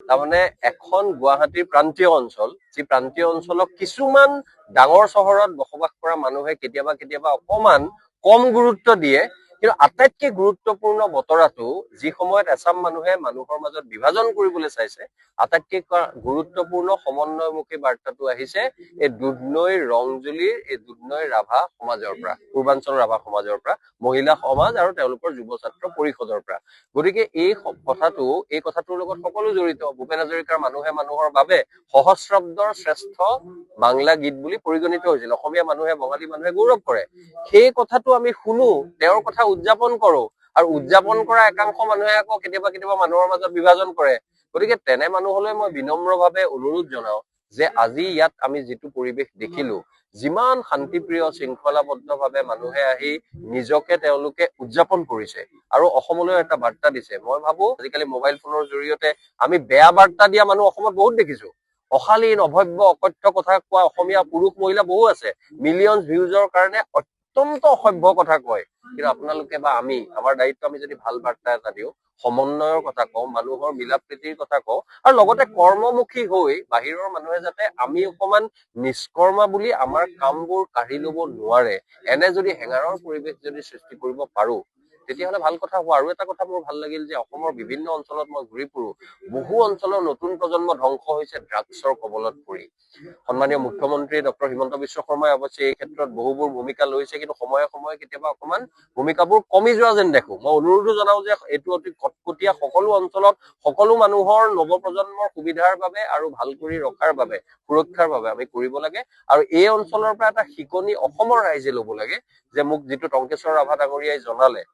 তাৰমানে এখন গুৱাহাটীৰ প্ৰান্তীয় অঞ্চল, যি প্ৰান্তীয় অঞ্চলক কিছুমান ডাঙৰ চহৰত বসবাস কৰা মানুহে কেতিয়াবা কেতিয়াবা অকমান কম গুৰুত্ব দিয়ে, কিন্তু আটাইতকৈ গুৰুত্বপূৰ্ণ বতৰাটো যি সময়ত এচাম মানুহে মানুহৰ মাজত বিভাজন কৰিবলৈ চাইছে, আটাইতকৈ গুৰুত্বপূৰ্ণ সমন্বয়মুখী বাৰ্তাটো আহিছে এই দুধনৈ ৰংজুলিৰ এই দুধনৈ ৰাভা সমাজৰ পৰা, পূৰ্বাঞ্চল ৰাভা সমাজৰ পৰা, মহিলা সমাজ আৰু তেওঁলোকৰ যুৱ ছাত্ৰ পৰিষদৰ পৰা। গতিকে এই কথাটোৰ লগত সকলো জড়িত। ভূপেন হাজৰিকাৰ মানুহে মানুহৰ বাবে সহস্ৰাব্দৰ শ্ৰেষ্ঠ বাংলা গীত বুলি পৰিগণিত হৈছিল। অসমীয়া মানুহে, বঙালী মানুহে গৌৰৱ কৰে। সেই কথাটো আমি শুনো, তেওঁৰ কথা উদযাপন কৰো, আৰু উদযাপন কৰা একাংশ মানুহে আকৌ কেতিয়াবা কেতিয়াবা মানুহৰ মাজত বিভাজন কৰে। গতিকে তেনে মানুহলৈ মই বিনম্ৰভাৱে অনুৰোধ জনাও যে আজি ইয়াত আমি যিটো পৰিৱেশ দেখিলো, যিমান শান্তিপ্ৰিয় শৃংখলাবদ্ধভাৱে মানুহে আহি নিজকে তেওঁলোকে উদযাপন কৰিছে আৰু অসমলৈ এটা বাৰ্তা দিছে। মই ভাবো আজিকালি মোবাইল ফোনৰ জৰিয়তে আমি বেয়া বাৰ্তা দিয়া মানুহ অসমত বহুত দেখিছো। অশালীন, অভব্য, অকথ্য কথা কোৱা অসমীয়া পুৰুষ মহিলা বহু আছে, মিলিয়ন ভিউজৰ কাৰণে অত্যন্ত অসভ্য কথা কয়। কিন্তু আপোনালোকে বা আমাৰ দায়িত্ব, আমি যদি ভাল বাৰ্তা এটা দিওঁ, সমন্বয়ৰ কথা কওঁ, মানুহৰ মিলা প্ৰীতিৰ কথা কওঁ, আৰু লগতে কৰ্মমুখী হৈ বাহিৰৰ মানুহে যাতে আমি অকমান নিষ্কৰ্মা বুলি আমাৰ কামবোৰ কাঢ়ি লব নোৱাৰে, এনে যদি হেঙাৰৰ পৰিৱেশ যদি সৃষ্টি কৰিব পাৰো, তেতিয়াহ'লে ভাল কথা হ'ব। আৰু এটা কথা মোৰ ভাল লাগিল যে অসমৰ বিভিন্ন অঞ্চলত মই ঘূৰি ফুৰো, বহু অঞ্চলৰ নতুন প্ৰজন্ম ধ্বংস হৈছে ড্ৰাগছৰ কবলত পৰি। সন্মানীয় মুখ্যমন্ত্ৰী ডক্টৰ হিমন্ত বিশ্ব শৰ্মাই অৱশ্যে এই ক্ষেত্ৰত বহুবোৰ ভূমিকা লৈছে, কিন্তু সময়ে সময়ে কেতিয়াবা অকমান ভূমিকাবোৰ কমি যোৱা যেন দেখো। মই অনুৰোধো জনাও যে এইটো অতি কটকটীয়া, সকলো অঞ্চলত সকলো মানুহৰ নৱপ্ৰজন্মৰ সুবিধাৰ বাবে আৰু ভাল কৰি ৰখাৰ বাবে, সুৰক্ষাৰ বাবে আমি কৰিব লাগে। আৰু এই অঞ্চলৰ পৰা এটা শিকনি অসমৰ ৰাইজে ল'ব লাগে যে মোক যিটো টংকেশ্বৰ ৰাভা ডাঙৰীয়াই জনালে,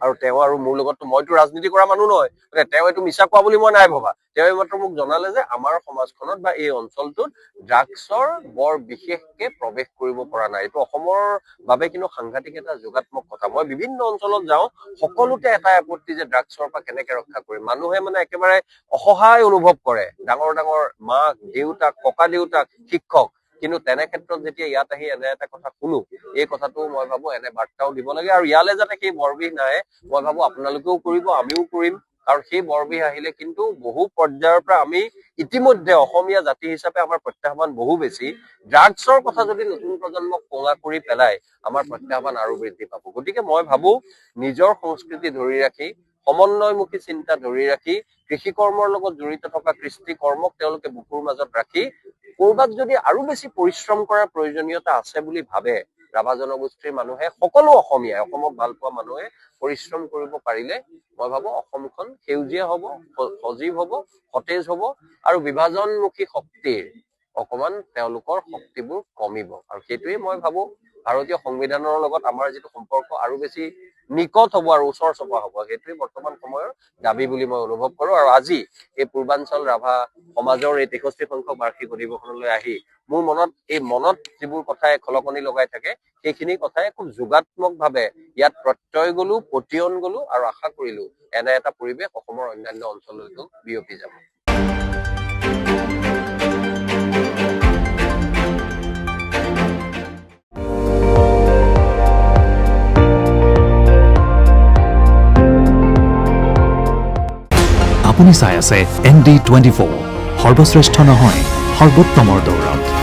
আৰু তেওঁ আৰু মোৰ লগততো, মইতো ৰাজনীতি কৰা মানুহ নহয়, তেওঁ এইটো মিছা কোৱা বুলি মই নাই ভবা। তেওঁ মাত্ৰ মোক জনালে যে আমাৰ সমাজখনত বা এই অঞ্চলটোত ড্ৰাগছৰ বৰ বিশেষকে প্ৰৱেশ কৰিব পৰা নাই। এইটো অসমৰ বাবে কিন্তু সাংঘাতিক এটা যোগাত্মক কথা। মই বিভিন্ন অঞ্চলত যাওঁ, সকলোতে এটাই আপত্তি যে ড্ৰাগছৰ পৰা কেনেকে ৰক্ষা কৰিম। মানুহে মানে একেবাৰে অসহায় অনুভৱ কৰে, ডাঙৰ ডাঙৰ মাক দেউতাক, ককা দেউতাক, শিক্ষক। কিন্তু তেনে ক্ষেত্ৰত যেতিয়া ইয়াত আহি এনে এটা কথা শুনো, এই কথাটো মই ভাবো এনে বাৰ্তাও দিব লাগে। আৰু ইয়ালৈ যাতে সেই বৰবিহ নাহে, মই ভাবো আপোনালোকেও কৰিব, আমিও কৰিম। আৰু সেই বৰবিহ আহিলে কিন্তু বহু পৰ্যায়ৰ পৰা আমি ইতিমধ্যে অসমীয়া জাতি হিচাপে আমাৰ প্ৰত্যাহ্বান বহু বেছি। ড্ৰাগছৰ কথা যদি নতুন প্ৰজন্মক কঙা কৰি পেলাই, আমাৰ প্ৰত্যাহ্বান আৰু বৃদ্ধি পাব। গতিকে মই ভাবো নিজৰ সংস্কৃতি ধৰি ৰাখি, সমন্বয়মুখী চিন্তা ধৰি ৰাখি, কৃষি কৰ্মৰ লগত জড়িত থকা কৃষ্টি কৰ্মক তেওঁলোকে বুকুৰ মাজত ৰাখি, কৰবাত যদি আৰু বেছি পৰিশ্ৰম কৰাৰ প্ৰয়োজনীয়তা আছে বুলি ভাবে ৰাভা জনগোষ্ঠীৰ মানুহে, সকলো অসমীয়াই, অসমক ভাল পোৱা মানুহে পৰিশ্ৰম কৰিব পাৰিলে, মই ভাবো অসমখন সেউজীয়া হব, সজীৱ হব, সতেজ হব, আৰু বিভাজনমুখী শক্তিৰ অকমান তেওঁলোকৰ শক্তিবোৰ কমিব। আৰু সেইটোৱে মই ভাবো ভাৰতীয় সংবিধানৰ লগত আমাৰ যিটো সম্পৰ্ক আৰু বেছি নিকট হব আৰু ওচৰ চপা হব, সেইটোৱে বৰ্তমান সময়ৰ দাবী বুলি মই অনুভৱ কৰো। আৰু আজি এই পূৰ্বাঞ্চল ৰাভা সমাজৰ এই 63 সংখ্যক বাৰ্ষিক অধিৱেশনলৈ আহি মোৰ মনত যিবোৰ কথাই খলকনি লগাই থাকে, সেইখিনি কথাই খুব যোগাত্মক ভাৱে ইয়াত প্ৰত্যয় গলো, পতিয়ন গলো, আৰু আশা কৰিলো এনে এটা পৰিৱেশ অসমৰ অন্যান্য অঞ্চললৈও বিয়পি যাব। আপুনি চাই আছে ND24, সৰ্বশ্ৰেষ্ঠ নহয়, সৰ্বোত্তমৰ দৌৰত।